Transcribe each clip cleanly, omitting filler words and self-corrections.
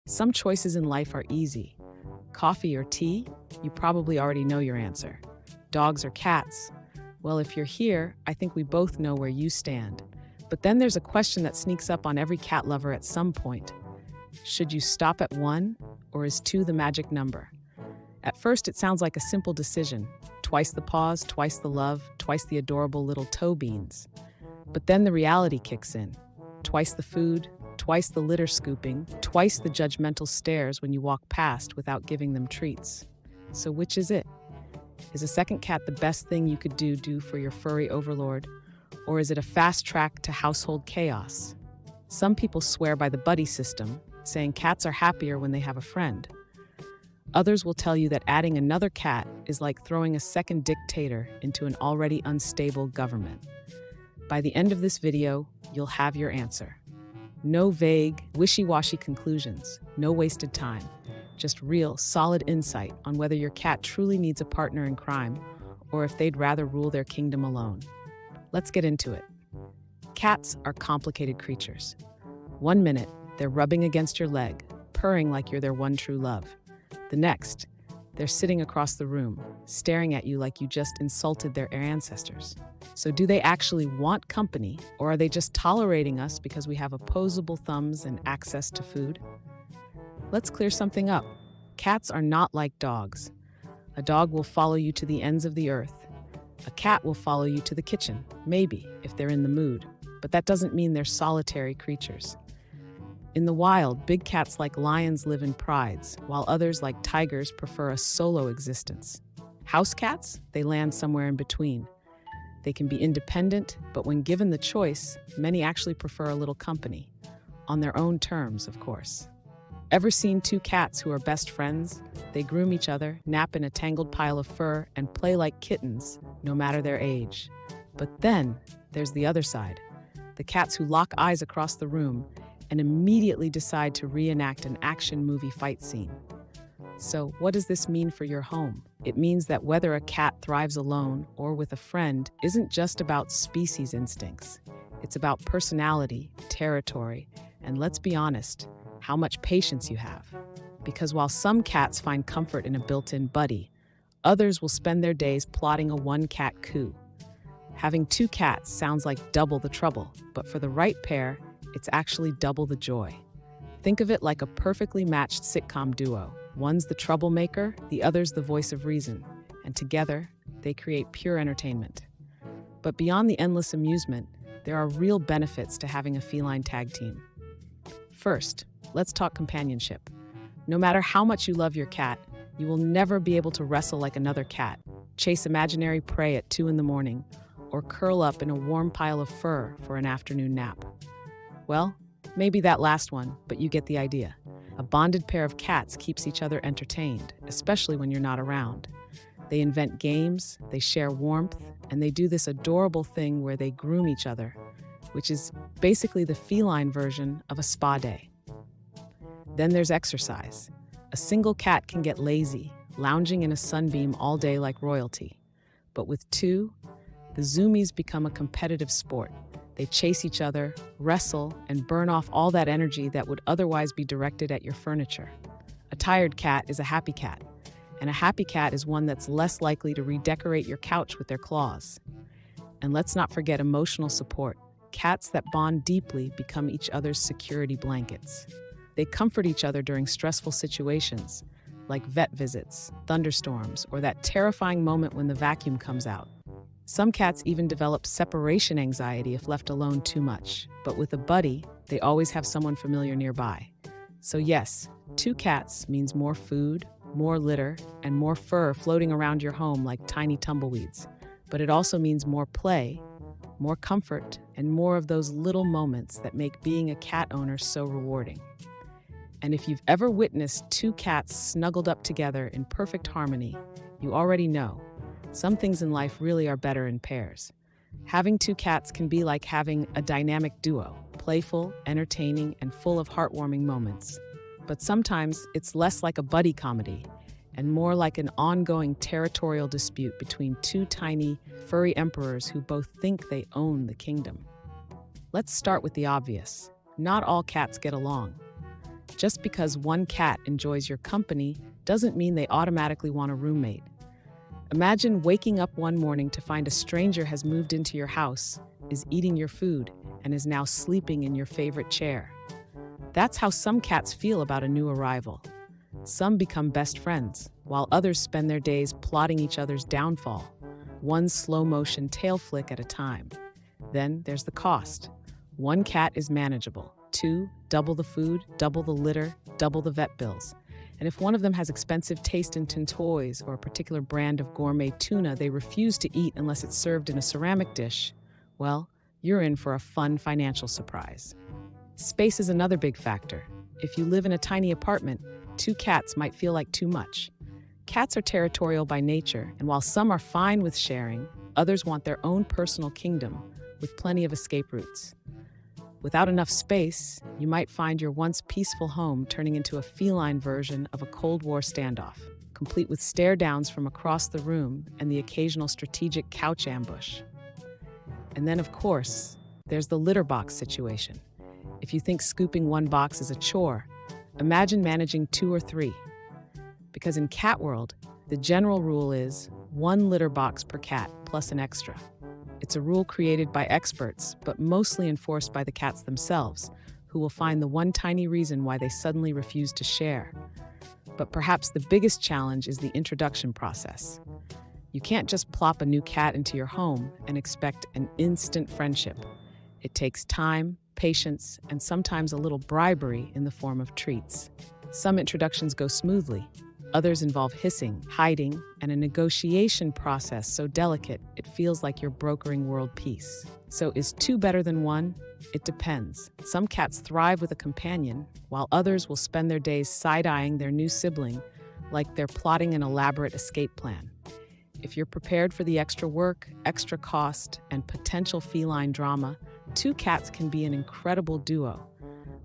Some choices in life are easy. Coffee or tea? You probably already know your answer. Dogs or cats? Well, if you're here, I think we both know where you stand. But then there's a question that sneaks up on every cat lover at some point. Should you stop at 1, or is 2 the magic number? At first, it sounds like a simple decision. Twice the paws, twice the love, twice the adorable little toe beans. But then the reality kicks in. Twice the food, twice the litter scooping, twice the judgmental stares when you walk past without giving them treats. So which is it? Is a second cat the best thing you could do for your furry overlord? Or is it a fast track to household chaos? Some people swear by the buddy system, saying cats are happier when they have a friend. Others will tell you that adding another cat is like throwing a second dictator into an already unstable government. By the end of this video, you'll have your answer. No vague, wishy-washy conclusions, no wasted time. Just real, solid insight on whether your cat truly needs a partner in crime or if they'd rather rule their kingdom alone. Let's get into it. Cats are complicated creatures. 1 minute, they're rubbing against your leg, purring like you're their one true love. The next, they're sitting across the room, staring at you like you just insulted their ancestors. So do they actually want company, or are they just tolerating us because we have opposable thumbs and access to food? Let's clear something up. Cats are not like dogs. A dog will follow you to the ends of the earth. A cat will follow you to the kitchen, maybe, if they're in the mood. But that doesn't mean they're solitary creatures. In the wild, big cats like lions live in prides, while others like tigers prefer a solo existence. House cats? They land somewhere in between. They can be independent, but when given the choice, many actually prefer a little company. On their own terms, of course. Ever seen 2 cats who are best friends? They groom each other, nap in a tangled pile of fur, and play like kittens, no matter their age. But then, there's the other side. The cats who lock eyes across the room and immediately decide to reenact an action movie fight scene. So, what does this mean for your home? It means that whether a cat thrives alone or with a friend isn't just about species instincts. It's about personality, territory, and let's be honest, how much patience you have. Because while some cats find comfort in a built-in buddy, others will spend their days plotting a one-cat coup. Having 2 cats sounds like double the trouble, but for the right pair, it's actually double the joy. Think of it like a perfectly matched sitcom duo. One's the troublemaker, the other's the voice of reason, and together, they create pure entertainment. But beyond the endless amusement, there are real benefits to having a feline tag team. First, let's talk companionship. No matter how much you love your cat, you will never be able to wrestle like another cat, chase imaginary prey at 2 in the morning, or curl up in a warm pile of fur for an afternoon nap. Well, maybe that last one, but you get the idea. A bonded pair of cats keeps each other entertained, especially when you're not around. They invent games, they share warmth, and they do this adorable thing where they groom each other, which is basically the feline version of a spa day. Then there's exercise. A single cat can get lazy, lounging in a sunbeam all day like royalty. But with 2, the zoomies become a competitive sport. They chase each other, wrestle, and burn off all that energy that would otherwise be directed at your furniture. A tired cat is a happy cat, and a happy cat is one that's less likely to redecorate your couch with their claws. And let's not forget emotional support. Cats that bond deeply become each other's security blankets. They comfort each other during stressful situations, like vet visits, thunderstorms, or that terrifying moment when the vacuum comes out. Some cats even develop separation anxiety if left alone too much, but with a buddy, they always have someone familiar nearby. So yes, 2 cats means more food, more litter, and more fur floating around your home like tiny tumbleweeds. But it also means more play, more comfort, and more of those little moments that make being a cat owner so rewarding. And if you've ever witnessed 2 cats snuggled up together in perfect harmony, you already know. Some things in life really are better in pairs. Having 2 cats can be like having a dynamic duo, playful, entertaining, and full of heartwarming moments. But sometimes it's less like a buddy comedy and more like an ongoing territorial dispute between 2 tiny, furry emperors who both think they own the kingdom. Let's start with the obvious. Not all cats get along. Just because one cat enjoys your company doesn't mean they automatically want a roommate. Imagine waking up one morning to find a stranger has moved into your house, is eating your food, and is now sleeping in your favorite chair. That's how some cats feel about a new arrival. Some become best friends, while others spend their days plotting each other's downfall, one slow-motion tail flick at a time. Then there's the cost. One cat is manageable. Two, double the food, double the litter, double the vet bills. And if one of them has expensive taste in toys or a particular brand of gourmet tuna they refuse to eat unless it's served in a ceramic dish, well, you're in for a fun financial surprise. Space is another big factor. If you live in a tiny apartment, 2 cats might feel like too much. Cats are territorial by nature, and while some are fine with sharing, others want their own personal kingdom with plenty of escape routes. Without enough space, you might find your once peaceful home turning into a feline version of a Cold War standoff, complete with stare-downs from across the room and the occasional strategic couch ambush. And then, of course, there's the litter box situation. If you think scooping one box is a chore, imagine managing 2 or 3. Because in cat world, the general rule is 1 litter box per cat plus an extra. It's a rule created by experts, but mostly enforced by the cats themselves, who will find the one tiny reason why they suddenly refuse to share. But perhaps the biggest challenge is the introduction process. You can't just plop a new cat into your home and expect an instant friendship. It takes time, patience, and sometimes a little bribery in the form of treats. Some introductions go smoothly. Others involve hissing, hiding, and a negotiation process so delicate it feels like you're brokering world peace. So is 2 better than 1? It depends. Some cats thrive with a companion, while others will spend their days side-eyeing their new sibling like they're plotting an elaborate escape plan. If you're prepared for the extra work, extra cost, and potential feline drama, 2 cats can be an incredible duo.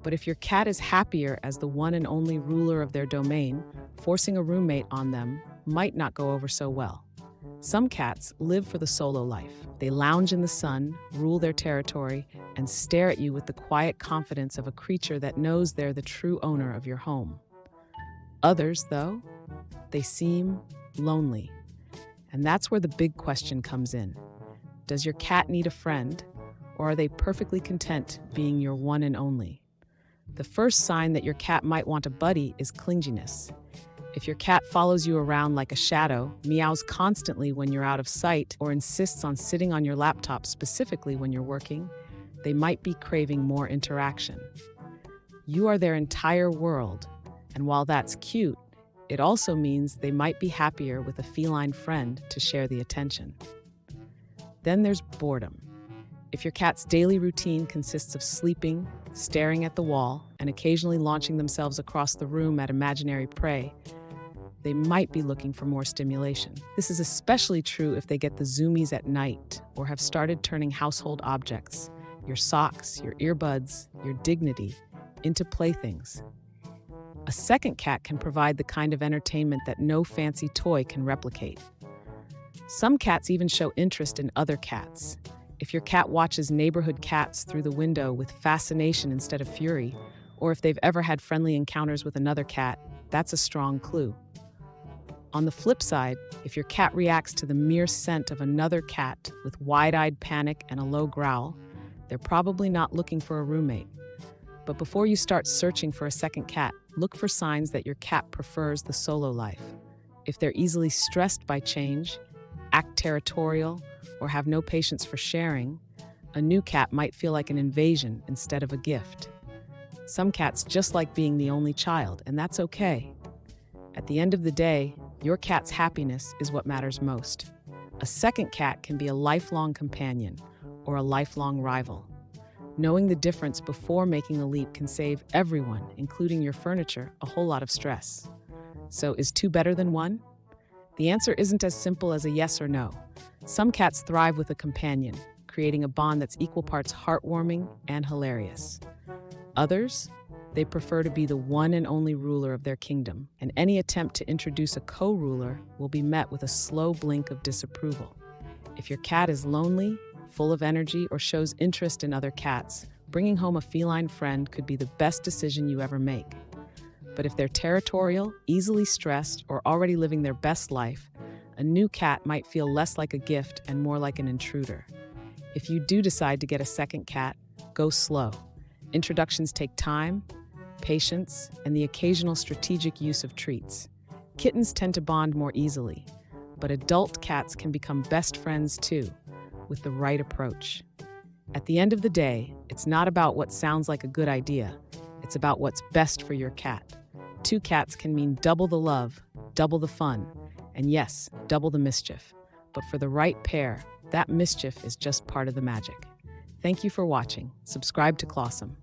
But if your cat is happier as the one and only ruler of their domain, forcing a roommate on them might not go over so well. Some cats live for the solo life. They lounge in the sun, rule their territory, and stare at you with the quiet confidence of a creature that knows they're the true owner of your home. Others, though, they seem lonely. And that's where the big question comes in. Does your cat need a friend, or are they perfectly content being your one and only? The first sign that your cat might want a buddy is clinginess. If your cat follows you around like a shadow, meows constantly when you're out of sight, or insists on sitting on your laptop specifically when you're working, they might be craving more interaction. You are their entire world, and while that's cute, it also means they might be happier with a feline friend to share the attention. Then there's boredom. If your cat's daily routine consists of sleeping, staring at the wall, and occasionally launching themselves across the room at imaginary prey, they might be looking for more stimulation. This is especially true if they get the zoomies at night or have started turning household objects, your socks, your earbuds, your dignity, into playthings. A second cat can provide the kind of entertainment that no fancy toy can replicate. Some cats even show interest in other cats. If your cat watches neighborhood cats through the window with fascination instead of fury, or if they've ever had friendly encounters with another cat, that's a strong clue. On the flip side, if your cat reacts to the mere scent of another cat with wide-eyed panic and a low growl, they're probably not looking for a roommate. But before you start searching for a second cat, look for signs that your cat prefers the solo life. If they're easily stressed by change, act territorial, or have no patience for sharing, a new cat might feel like an invasion instead of a gift. Some cats just like being the only child, and that's okay. At the end of the day, your cat's happiness is what matters most. A second cat can be a lifelong companion or a lifelong rival. Knowing the difference before making a leap can save everyone, including your furniture, a whole lot of stress. So is 2 better than 1? The answer isn't as simple as a yes or no. Some cats thrive with a companion, creating a bond that's equal parts heartwarming and hilarious. Others, they prefer to be the one and only ruler of their kingdom, and any attempt to introduce a co-ruler will be met with a slow blink of disapproval. If your cat is lonely, full of energy, or shows interest in other cats, bringing home a feline friend could be the best decision you ever make. But if they're territorial, easily stressed, or already living their best life, a new cat might feel less like a gift and more like an intruder. If you do decide to get a second cat, go slow. Introductions take time, patience, and the occasional strategic use of treats. Kittens tend to bond more easily, but adult cats can become best friends too, with the right approach. At the end of the day, it's not about what sounds like a good idea. It's about what's best for your cat. 2 cats can mean double the love, double the fun, and yes, double the mischief. But for the right pair, that mischief is just part of the magic. Thank you for watching. Subscribe to Klawsome.